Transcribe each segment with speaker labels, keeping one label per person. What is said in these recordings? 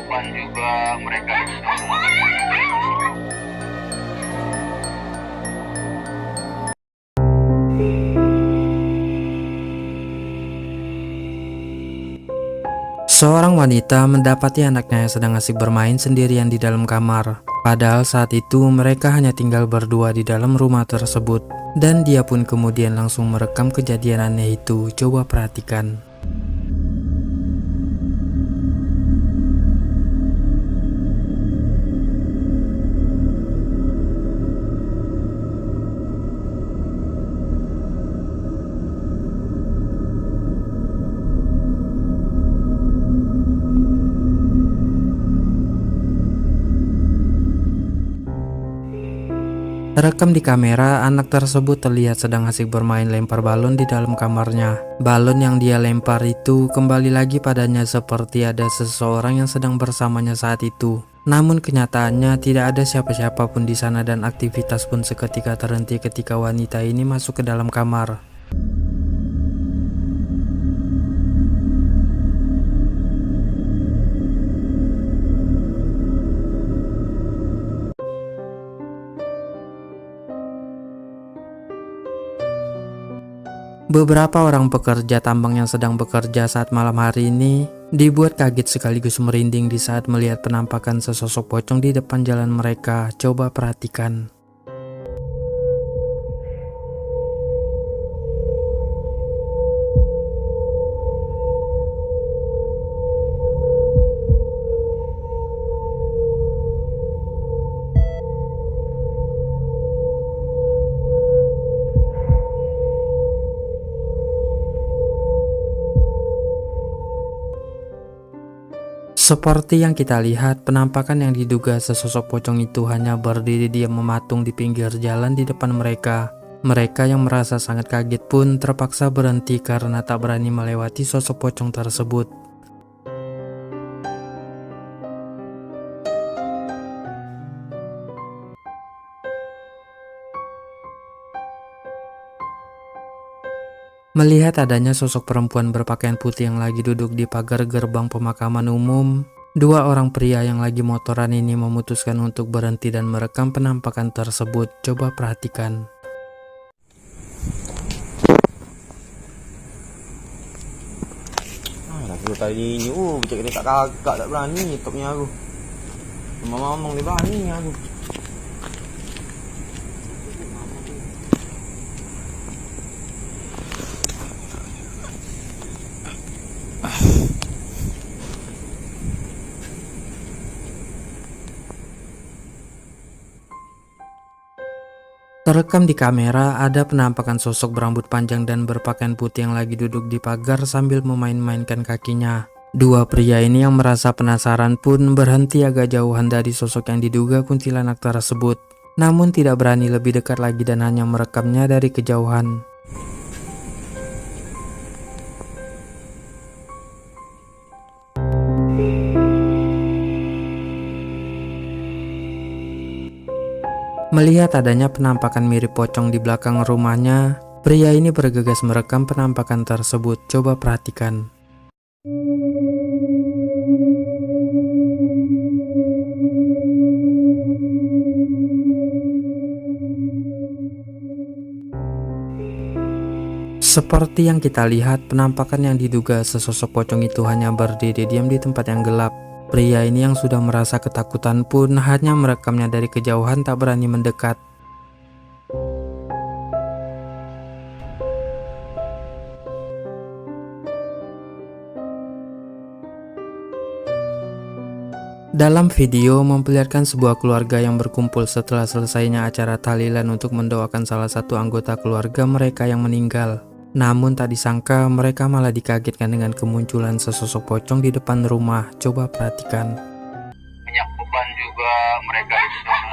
Speaker 1: beban juga mereka itu.
Speaker 2: Seorang wanita mendapati anaknya yang sedang asik bermain sendirian di dalam kamar. Padahal saat itu mereka hanya tinggal berdua di dalam rumah tersebut. Dan dia pun kemudian langsung merekam kejadian aneh itu. Coba perhatikan. Terekam di kamera, anak tersebut terlihat sedang asik bermain lempar balon di dalam kamarnya. Balon yang dia lempar itu kembali lagi padanya seperti ada seseorang yang sedang bersamanya saat itu. Namun kenyataannya tidak ada siapa-siapa pun di sana dan aktivitas pun seketika terhenti ketika wanita ini masuk ke dalam kamar. Beberapa orang pekerja tambang yang sedang bekerja saat malam hari ini dibuat kaget sekaligus merinding di saat melihat penampakan sesosok pocong di depan jalan mereka. Coba perhatikan. Seperti yang kita lihat, penampakan yang diduga sesosok pocong itu hanya berdiri diam mematung di pinggir jalan di depan mereka. Mereka yang merasa sangat kaget pun terpaksa berhenti karena tak berani melewati sosok pocong tersebut. Melihat adanya sosok perempuan berpakaian putih yang lagi duduk di pagar gerbang pemakaman umum, dua orang pria yang lagi motoran ini memutuskan untuk berhenti dan merekam penampakan tersebut. Coba perhatikan.
Speaker 3: Aku tadi ni, cakap dia tak kakak, tak berani topnya aku. Mamang dia berani aku.
Speaker 2: Terekam di kamera ada penampakan sosok berambut panjang dan berpakaian putih yang lagi duduk di pagar sambil memain-mainkan kakinya. Dua pria ini yang merasa penasaran pun berhenti agak jauhan dari sosok yang diduga kuntilanak tersebut. Namun tidak berani lebih dekat lagi dan hanya merekamnya dari kejauhan. Melihat adanya penampakan mirip pocong di belakang rumahnya, pria ini bergegas merekam penampakan tersebut. Coba perhatikan. Seperti yang kita lihat, penampakan yang diduga sesosok pocong itu hanya berdiri diam di tempat yang gelap. Pria ini yang sudah merasa ketakutan pun hanya merekamnya dari kejauhan, tak berani mendekat. Dalam video memperlihatkan sebuah keluarga yang berkumpul setelah selesainya acara tahlilan untuk mendoakan salah satu anggota keluarga mereka yang meninggal. Namun tak disangka mereka malah dikagetkan dengan kemunculan sesosok pocong di depan rumah. Coba perhatikan.
Speaker 1: Banyak beban juga mereka itu. Tenang.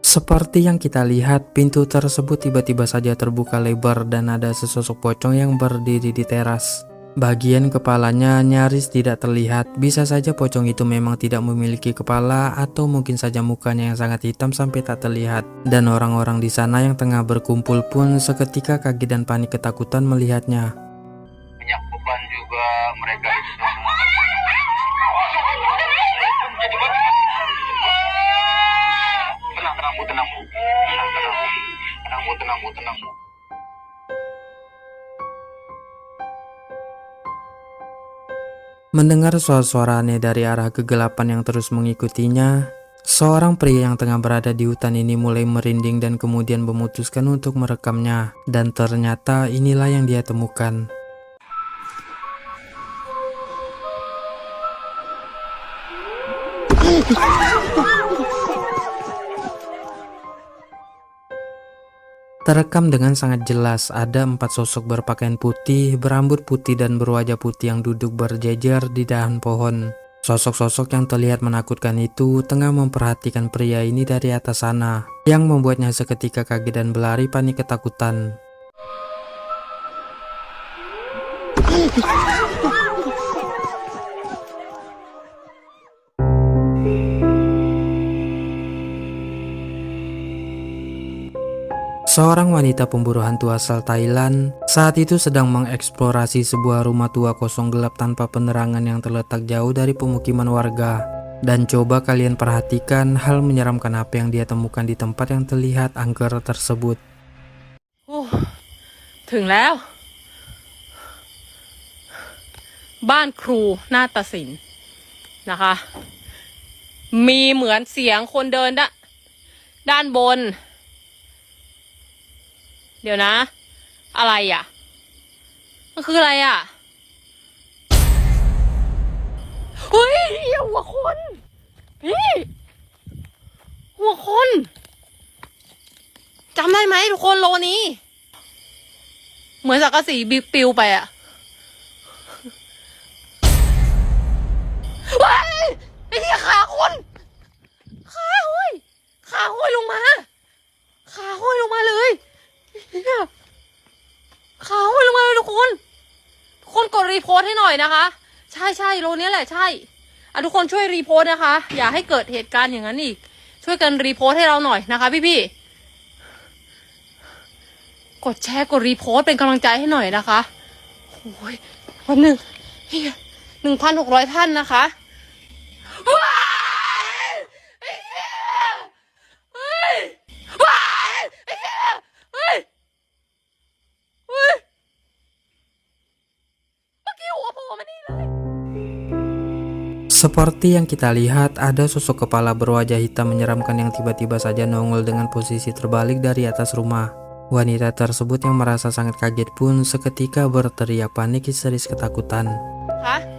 Speaker 2: Seperti yang kita lihat, pintu tersebut tiba-tiba saja terbuka lebar dan ada sesosok pocong yang berdiri di teras. Bagian kepalanya nyaris tidak terlihat. Bisa saja pocong itu memang tidak memiliki kepala atau mungkin saja mukanya yang sangat hitam sampai tak terlihat. Dan orang-orang di sana yang tengah berkumpul pun seketika kaget dan panik ketakutan melihatnya.
Speaker 1: Banyak beban juga mereka itu semua. Tenang, tenang, Bu, tenang, Bu. Tenang, tenang, Bu. Tenang, Bu, tenang, Bu, tenang, Bu.
Speaker 2: Mendengar suara-suara aneh dari arah kegelapan yang terus mengikutinya, seorang pria yang tengah berada di hutan ini mulai merinding dan kemudian memutuskan untuk merekamnya. Dan ternyata inilah yang dia temukan. Terekam dengan sangat jelas ada 4 sosok berpakaian putih, berambut putih dan berwajah putih yang duduk berjejer di dahan pohon. Sosok-sosok yang terlihat menakutkan itu tengah memperhatikan pria ini dari atas sana, yang membuatnya seketika kaget dan berlari panik ketakutan. Seorang wanita pemburu hantu asal Thailand saat itu sedang mengeksplorasi sebuah rumah tua kosong gelap tanpa penerangan yang terletak jauh dari pemukiman warga. Dan coba kalian perhatikan hal menyeramkan apa yang dia temukan di tempat yang terlihat angker tersebut.
Speaker 4: ถึงแล้ว บ้านครูนาฏศิลป์นะคะ มีเหมือนเสียงคนเดินด้านบน เดี๋ยวนะ อะไรอ่ะ มันคืออะไรอ่ะ เฮ้ยหัวคนนี่หัวคนจำได้ไหมทุกคนโลนี้ เหมือนสังกะสีปิวไปอ่ะว้ายไอ้ที่ขาคนขาห้อยลงมาขาห้อยลงมาเลยเนี่ยขาห้อยลงมาเลยทุกคนกดรีโพสต์ให้หน่อยนะคะใช่โลนี้แหละใช่ทุกคนช่วยรีโพสต์นะคะอย่าให้เกิดเหตุการณ์อย่างนั้นอีกช่วยกันรีโพสต์ให้เราหน่อยนะคะพี่กดแชร์กดรีโพสต์เป็นกำลังใจให้หน่อยนะคะโอ้ยวันหนึ่ง1,600 ท่านนะคะว้ายไอ้เหี้ยเฮ้ยว้ายไอ้เหี้ยเฮ้ยเมื่อกี้หัวโผล่มานี่เลย
Speaker 2: Seperti yang kita lihat, ada sosok kepala berwajah hitam menyeramkan yang tiba-tiba saja nongol dengan posisi terbalik dari atas rumah. Wanita tersebut yang merasa sangat kaget pun seketika berteriak panik histeris ketakutan.
Speaker 4: Hah?